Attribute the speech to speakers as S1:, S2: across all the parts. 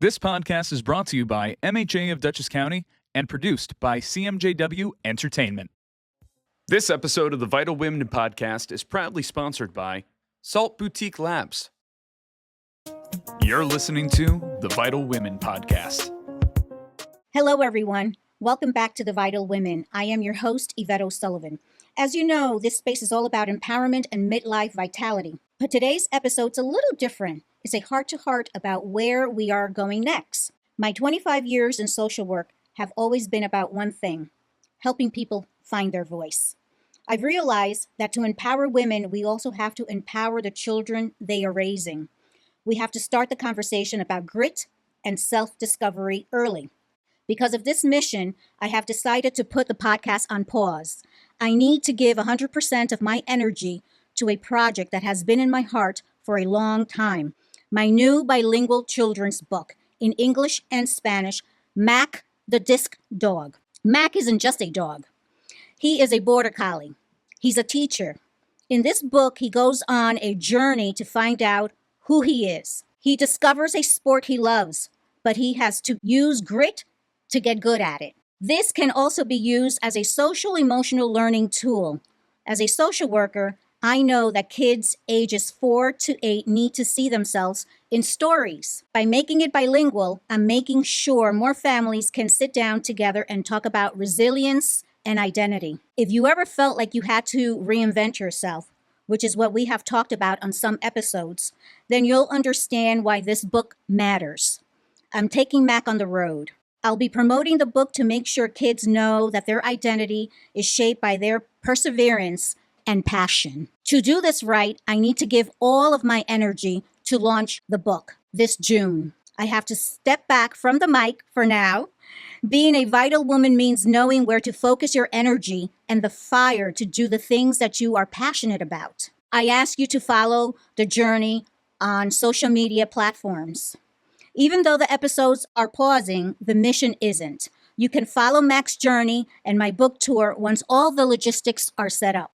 S1: This podcast is brought to you by MHA of Dutchess County and produced by CMJW Entertainment. This episode of the Vital Women podcast is proudly sponsored by Salt Boutique Labs. You're listening to the Vital Women podcast.
S2: Hello, everyone. Welcome back to the Vital Women. I am your host, Ivette O'Sullivan. As you know, this space is all about empowerment and midlife vitality. But today's episode's a little different. It's a heart-to-heart about where we are going next. My 25 years in social work have always been about one thing: helping people find their voice. I've realized that to empower women, we also have to empower the children they are raising. We have to start the conversation about grit and self-discovery early. Because of this mission, I have decided to put the podcast on pause. I need to give 100% of my energy to a project that has been in my heart for a long time. My new bilingual children's book in English and Spanish, Mac the Disc Dog. Mac isn't just a dog. He is a border collie. He's a teacher. In this book, he goes on a journey to find out who he is. He discovers a sport he loves, but he has to use grit to get good at it. This can also be used as a social emotional learning tool. As a social worker, I know that kids ages 4 to 8 need to see themselves in stories. By making it bilingual, I'm making sure more families can sit down together and talk about resilience and identity. If you ever felt like you had to reinvent yourself, which is what we have talked about on some episodes, then you'll understand why this book matters. I'm taking Mac on the road. I'll be promoting the book to make sure kids know that their identity is shaped by their perseverance and passion. To do this right, I need to give all of my energy to launch the book this June. I have to step back from the mic for now. Being a vital woman means knowing where to focus your energy and the fire to do the things that you are passionate about. I ask you to follow the journey on social media platforms. Even though the episodes are pausing, the mission isn't. You can follow Mac's journey and my book tour once all the logistics are set up.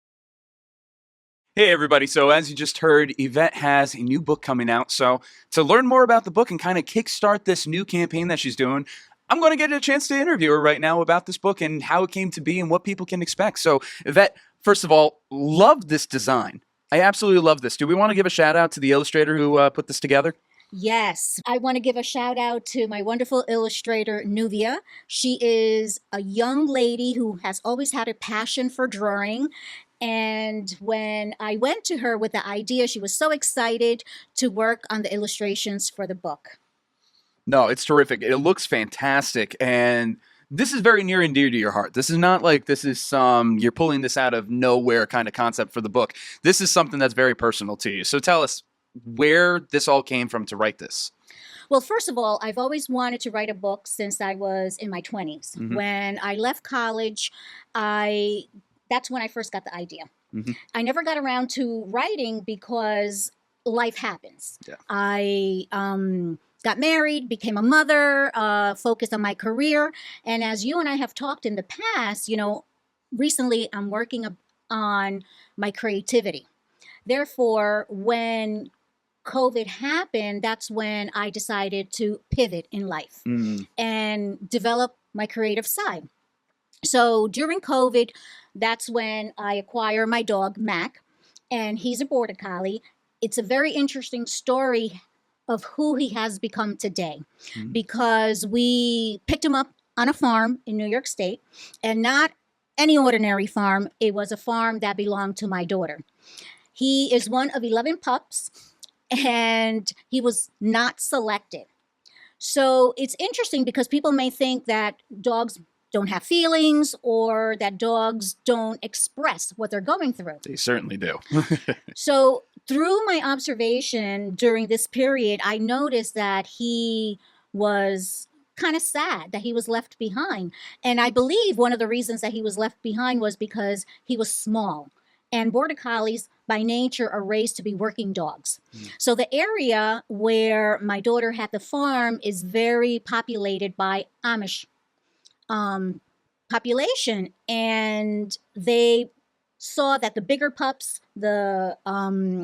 S1: Hey everybody, so as you just heard, Ivette has a new book coming out. So to learn more about the book and kind of kickstart this new campaign that she's doing, I'm going to get a chance to interview her right now about this book and how it came to be and what people can expect. So Ivette, first of all, love this design. I absolutely love this. Do we want to give a shout out to the illustrator who put this together?
S2: Yes, I want to give a shout out to my wonderful illustrator, Nuvia. She is a young lady who has always had a passion for drawing. And when I went to her with the idea, she was so excited to work on the illustrations for the book.
S1: No, it's terrific. It looks fantastic. And this is very near and dear to your heart. This is not like this is some, you're pulling this out of nowhere kind of concept for the book. This is something that's very personal to you. So tell us where this all came from to write this.
S2: Well, first of all, I've always wanted to write a book since I was in my 20s. Mm-hmm. When I left college, that's when I first got the idea. Mm-hmm. I never got around to writing because life happens. Yeah. I got married, became a mother, focused on my career. And as you and I have talked in the past, recently I'm working on my creativity. Therefore, when COVID happened, that's when I decided to pivot in life and develop my creative side. So during COVID, that's when I acquired my dog, Mac, and he's a border collie. It's a very interesting story of who he has become today because we picked him up on a farm in New York State, and not any ordinary farm. It was a farm that belonged to my daughter. He is one of 11 pups, and he was not selected. So it's interesting because people may think that dogs don't have feelings or that dogs don't express what they're going through.
S1: They certainly do.
S2: So through my observation during this period, I noticed that he was kind of sad that he was left behind. And I believe one of the reasons that he was left behind was because he was small. And border collies by nature are raised to be working dogs. So the area where my daughter had the farm is very populated by Amish population, and they saw that the bigger pups, the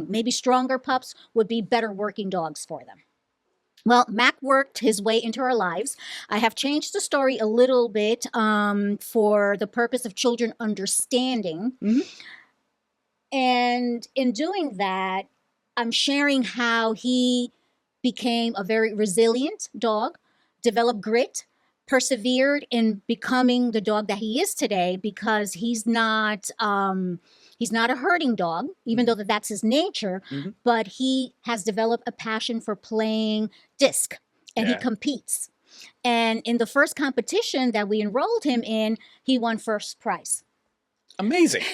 S2: maybe stronger pups, would be better working dogs for them. Well, Mac worked his way into our lives. I have changed the story a little bit for the purpose of children understanding.
S1: Hmm.
S2: And in doing that, I'm sharing how he became a very resilient dog, developed grit, persevered in becoming the dog that he is today because he's not a herding dog, even though that's his nature,
S1: Hmm.
S2: but he has developed a passion for playing disc and he
S1: Yeah.
S2: competes. And in the first competition that we enrolled him in, he won first prize.
S1: Amazing.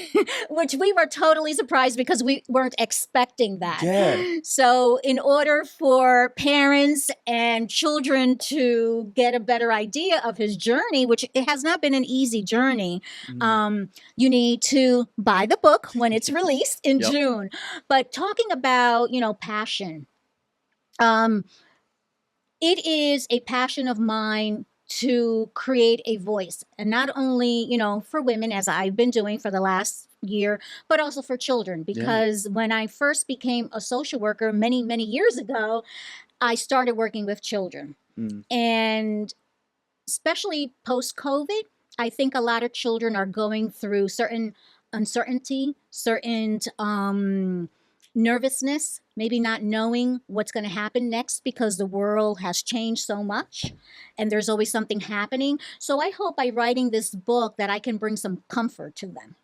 S2: Which we were totally surprised because we weren't expecting that.
S1: Yeah.
S2: So, in order for parents and children to get a better idea of his journey, which it has not been an easy journey,
S1: Mm.
S2: you need to buy the book when it's released in
S1: Yep.
S2: June. But talking about, passion, um, it is a passion of mine to create a voice, and not only for women, as I've been doing for the last year, but also for children,
S1: Yeah.
S2: because when I first became a social worker many years ago, I started working with children.
S1: Mm.
S2: And especially post COVID, I think a lot of children are going through certain uncertainty, certain nervousness, maybe not knowing what's going to happen next because the world has changed so much and there's always something happening. So I hope by writing this book that I can bring some comfort to them.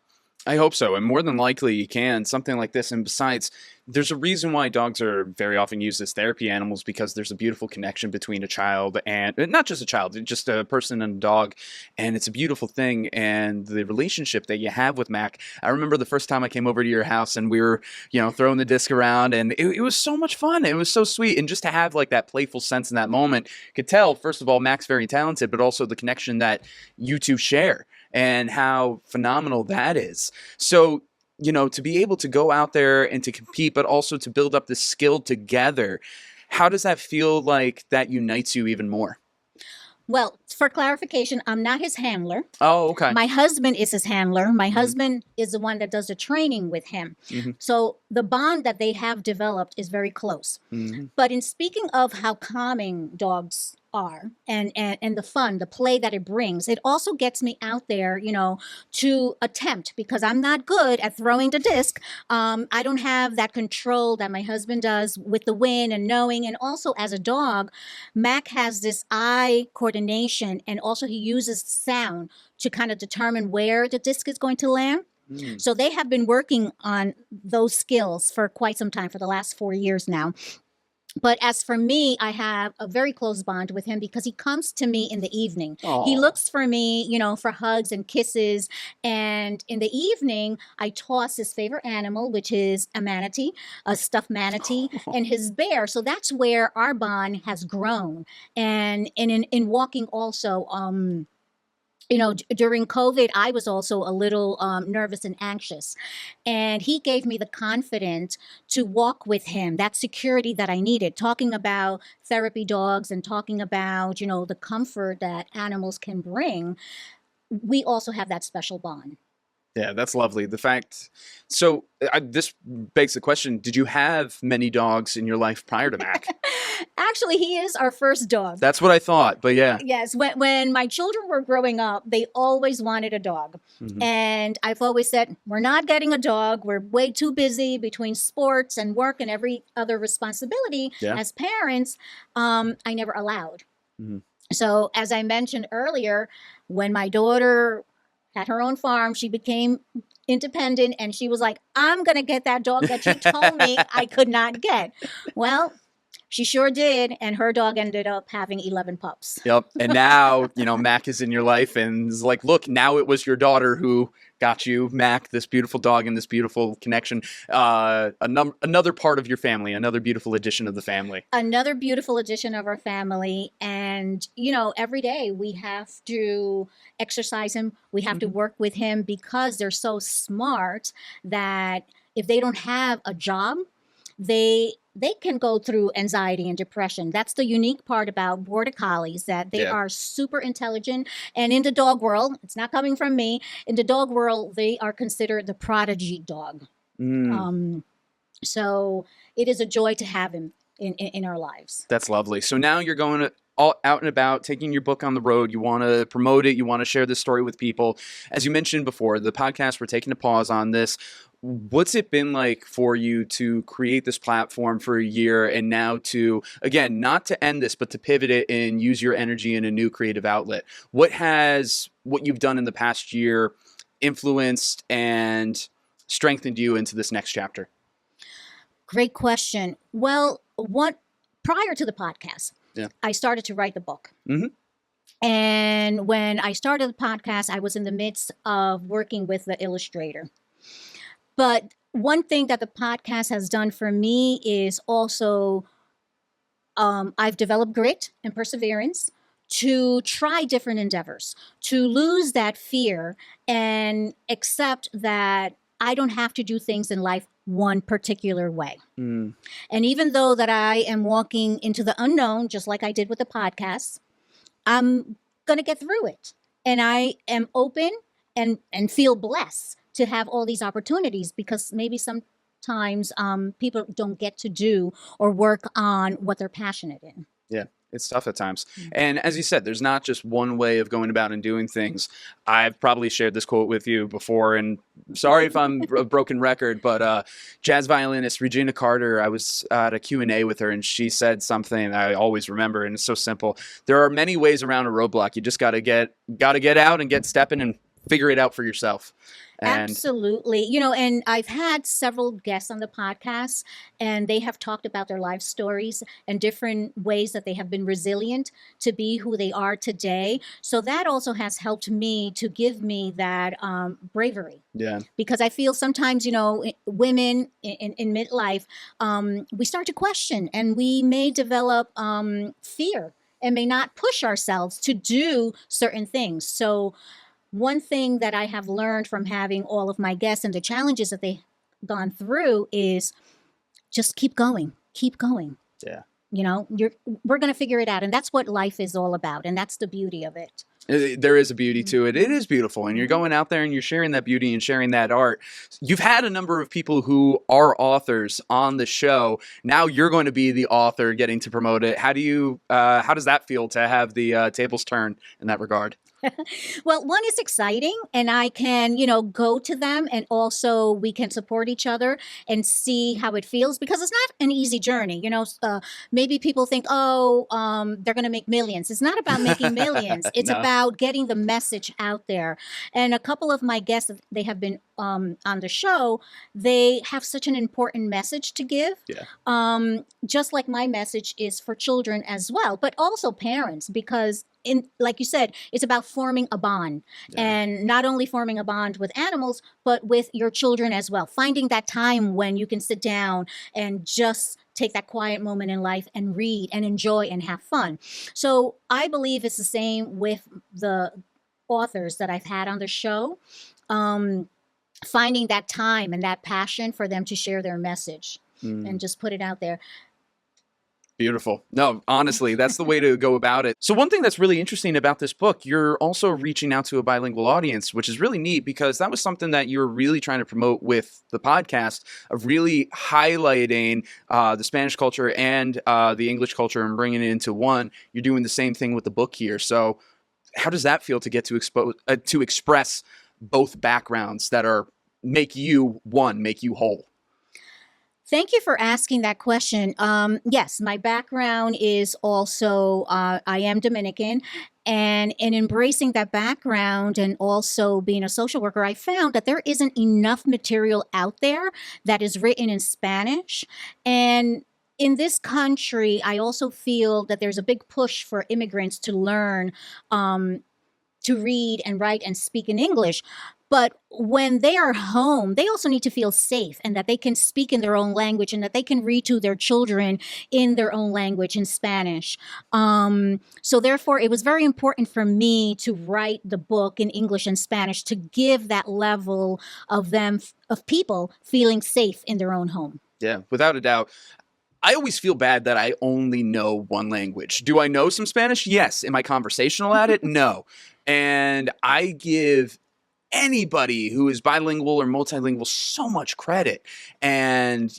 S1: I hope so. And more than likely you can. Something like this. And besides, there's a reason why dogs are very often used as therapy animals, because there's a beautiful connection between a child and not just a child, just a person and a dog. And it's a beautiful thing. And the relationship that you have with Mac, I remember the first time I came over to your house and we were, throwing the disc around, and it was so much fun. It was so sweet. And just to have like that playful sense in that moment, could tell, first of all, Mac's very talented, but also the connection that you two share and how phenomenal that is. So, to be able to go out there and to compete, but also to build up this skill together, how does that feel like that unites you even more?
S2: Well, for clarification, I'm not his handler.
S1: Oh, okay.
S2: My husband is his handler. My
S1: Mhm.
S2: husband is the one that does the training with him.
S1: Mhm.
S2: So the bond that they have developed is very close.
S1: Mhm.
S2: But in speaking of how calming dogs are and the fun, the play that it brings, it also gets me out there, to attempt, because I'm not good at throwing the disc. I don't have that control that my husband does with the wind and knowing. And also as a dog, Mac has this eye coordination, and also he uses sound to kind of determine where the disc is going to land.
S1: Mm.
S2: So they have been working on those skills for quite some time, for the last 4 years now. But as for me, I have a very close bond with him because he comes to me in the evening. He
S1: Aw.
S2: looks for me, for hugs and kisses. And in the evening, I toss his favorite animal, which is a manatee, a stuffed manatee, and his bear. So that's where our bond has grown. And in walking also, during COVID, I was also a little nervous and anxious. And he gave me the confidence to walk with him, that security that I needed, talking about therapy dogs and talking about, the comfort that animals can bring. We also have that special bond.
S1: Yeah, that's lovely. So this begs the question: did you have many dogs in your life prior to Mac?
S2: Actually, he is our first dog.
S1: That's what I thought, but yeah.
S2: Yes, when my children were growing up, they always wanted a dog.
S1: Mhm.
S2: And I've always said, we're not getting a dog. We're way too busy between sports and work and every other responsibility
S1: Yeah.
S2: as parents. I never allowed.
S1: Mhm.
S2: So, as I mentioned earlier, when my daughter had her own farm, she became independent and she was like, I'm going to get that dog that you told me I could not get. Well, she sure did, and her dog ended up having 11 pups.
S1: Yep. And now, Mac is in your life and is like, look, now it was your daughter who got you, Mac, this beautiful dog and this beautiful connection. Another part of your family, another beautiful addition of the family.
S2: Another beautiful addition of our family. And, every day we have to exercise him. We have to work with him because they're so smart that if they don't have a job, they can go through anxiety and depression. That's the unique part about border collies, that they
S1: Yeah.
S2: are super intelligent. And in the dog world, it's not coming from me, in the dog world, they are considered the prodigy dog.
S1: Mm.
S2: So it is a joy to have him. in our lives.
S1: That's lovely. So now you're going all out and about, taking your book on the road. You want to promote it. You want to share this story with people. As you mentioned before, the podcast, we're taking a pause on this. What's it been like for you to create this platform for a year and now to, again, not to end this, but to pivot it and use your energy in a new creative outlet? What has what you've done in the past year influenced and strengthened you into this next chapter?
S2: Great question. Well, prior to the podcast, I started to write the book.
S1: Mm-hmm.
S2: And when I started the podcast, I was in the midst of working with the illustrator. But one thing that the podcast has done for me is also I've developed grit and perseverance to try different endeavors, to lose that fear and accept that I don't have to do things in life one particular way. And even though that I am walking into the unknown, just like I did with the podcast, I'm going to get through it. And I am open and feel blessed to have all these opportunities, because maybe sometimes people don't get to do or work on what they're passionate in.
S1: Yeah, it's tough at times. And as you said, there's not just one way of going about and doing things. I've probably shared this quote with you before, and sorry if I'm a broken record, but jazz violinist Regina Carter, I was at a Q&A with her, and she said something I always remember, and it's so simple. There are many ways around a roadblock. You just got to get out and get stepping and figure it out for yourself. And
S2: absolutely. You know, and I've had several guests on the podcast, and they have talked about their life stories and different ways that they have been resilient to be who they are today. So that also has helped me to give me that bravery.
S1: Yeah.
S2: Because I feel sometimes, you know, women in midlife, we start to question, and we may develop fear and may not push ourselves to do certain things. So one thing that I have learned from having all of my guests and the challenges that they've gone through is just keep going, keep going.
S1: Yeah.
S2: You know, we're going to figure it out. And that's what life is all about. And that's the beauty of it.
S1: There is a beauty to it. It is beautiful. And you're going out there and you're sharing that beauty and sharing that art. You've had a number of people who are authors on the show. Now you're going to be the author getting to promote it. How does that feel to have the tables turn in that regard?
S2: Well, one is exciting, and I can, you know, go to them, and also we can support each other and see how it feels, because it's not an easy journey. You know, maybe people think, oh, they're going to make millions. It's not about making millions. It's about getting the message out there. And a couple of my guests, they have been on the show, they have such an important message to give. Yeah. Just like my message is for children as well, but also parents, because like you said, it's about forming a bond, and not only forming a bond with animals, but with your children as well. Finding that time when you can sit down and just take that quiet moment in life and read and enjoy and have fun. So I believe it's the same with the authors that I've had on the show. Finding that time and that passion for them to share their message and just put it out there.
S1: Beautiful. No, honestly, that's the way to go about it. So one thing that's really interesting about this book, you're also reaching out to a bilingual audience, which is really neat, because that was something that you were really trying to promote with the podcast, of really highlighting the Spanish culture and the English culture and bringing it into one. You're doing the same thing with the book here. So how does that feel to get to express both backgrounds that make you whole?
S2: Thank you for asking that question. Yes, my background is also, I am Dominican, and in embracing that background and also being a social worker, I found that there isn't enough material out there that is written in Spanish. And in this country, I also feel that there's a big push for immigrants to learn to read and write and speak in English. But when they are home, they also need to feel safe, and that they can speak in their own language, and that they can read to their children in their own language, in Spanish. So therefore, it was very important for me to write the book in English and Spanish to give that level of people feeling safe in their own home.
S1: Yeah, without a doubt. I always feel bad that I only know one language. Do I know some Spanish? Yes. Am I conversational at it? No. And I give anybody who is bilingual or multilingual so much credit. And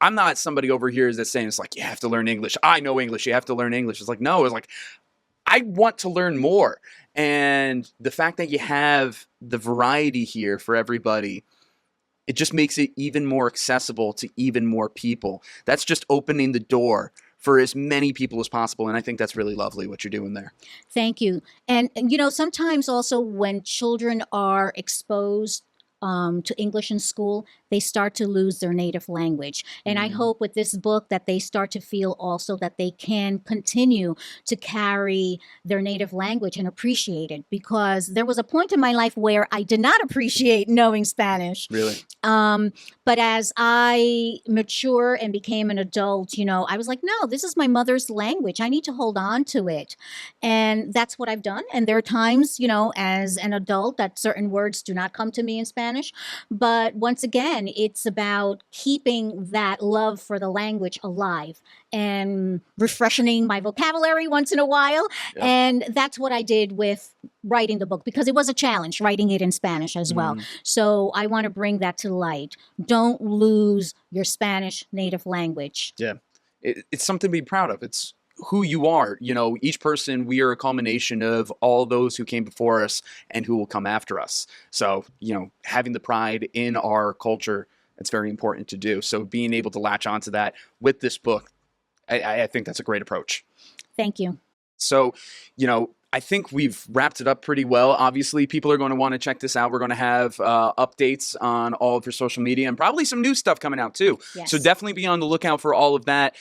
S1: I'm not somebody over here that's saying it's like, you have to learn English. I know English. You have to learn English. It's like, no, it's like, I want to learn more. And the fact that you have the variety here for everybody, it just makes it even more accessible to even more people. That's just opening the door for as many people as possible. And I think that's really lovely what you're doing there.
S2: Thank you. And sometimes also when children are exposed to English in school, they start to lose their native language. And I hope with this book that they start to feel also that they can continue to carry their native language and appreciate it, because there was a point in my life where I did not appreciate knowing Spanish.
S1: Really?
S2: But as I mature and became an adult, I was like, no, this is my mother's language. I need to hold on to it. And that's what I've done. And there are times, as an adult that certain words do not come to me in Spanish. But once again, it's about keeping that love for the language alive and refreshing my vocabulary once in a while. Yeah. And that's what I did with writing the book, because it was a challenge writing it in Spanish as well. So I want to bring that to light. Don't lose your Spanish native language.
S1: Yeah, it's something to be proud of. It's who you are. Each person, we are a culmination of all those who came before us and who will come after us. So, having the pride in our culture, it's very important to do. So being able to latch onto that with this book, I think that's a great approach.
S2: Thank you.
S1: So, I think we've wrapped it up pretty well. Obviously, people are going to want to check this out. We're going to have updates on all of your social media and probably some new stuff coming out too.
S2: Yes.
S1: So definitely be on the lookout for all of that.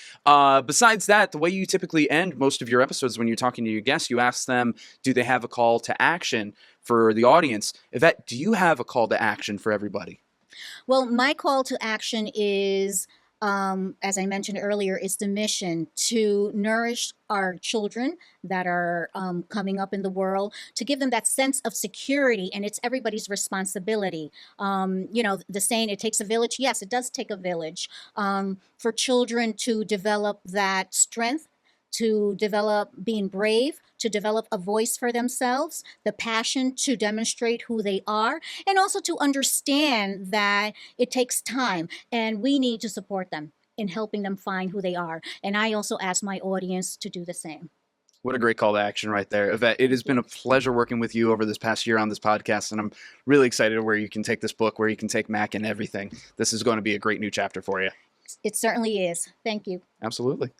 S1: Besides that, the way you typically end most of your episodes when you're talking to your guests, you ask them, do they have a call to action for the audience? Ivette, do you have a call to action for everybody?
S2: Well, my call to action is, as I mentioned earlier, is the mission to nourish our children that are coming up in the world, to give them that sense of security, and it's everybody's responsibility. The saying, it takes a village. Yes, it does take a village for children to develop that strength, to develop being brave, to develop a voice for themselves, the passion to demonstrate who they are, and also to understand that it takes time and we need to support them in helping them find who they are. And I also ask my audience to do the same.
S1: What a great call to action right there. Ivette, it has been a pleasure working with you over this past year on this podcast, and I'm really excited where you can take this book, where you can take Mac and everything. This is going to be a great new chapter for you.
S2: It certainly is. Thank you.
S1: Absolutely.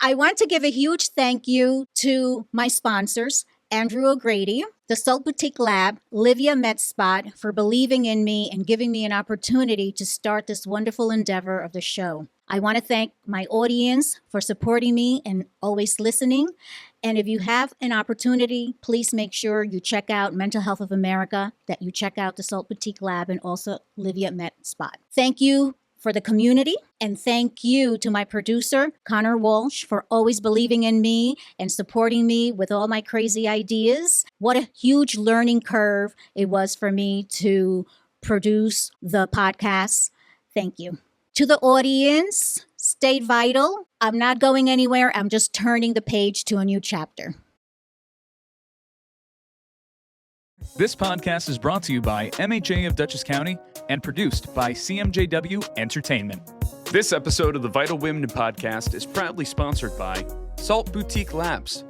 S2: I want to give a huge thank you to my sponsors, Andrew O'Grady, the Salt Boutique Lab, Livia Metspot, for believing in me and giving me an opportunity to start this wonderful endeavor of the show. I want to thank my audience for supporting me and always listening. And if you have an opportunity, please make sure you check out Mental Health of America, that you check out the Salt Boutique Lab, and also Livia Metspot. Thank you for the community, and thank you to my producer, Connor Walsh, for always believing in me and supporting me with all my crazy ideas. What a huge learning curve it was for me to produce the podcast. Thank you. To the audience, stay vital. I'm not going anywhere. I'm just turning the page to a new chapter.
S3: This podcast is brought to you by MHA of Dutchess County and produced by CMJW Entertainment. This episode of the Vital Women podcast is proudly sponsored by Salt Boutique Labs,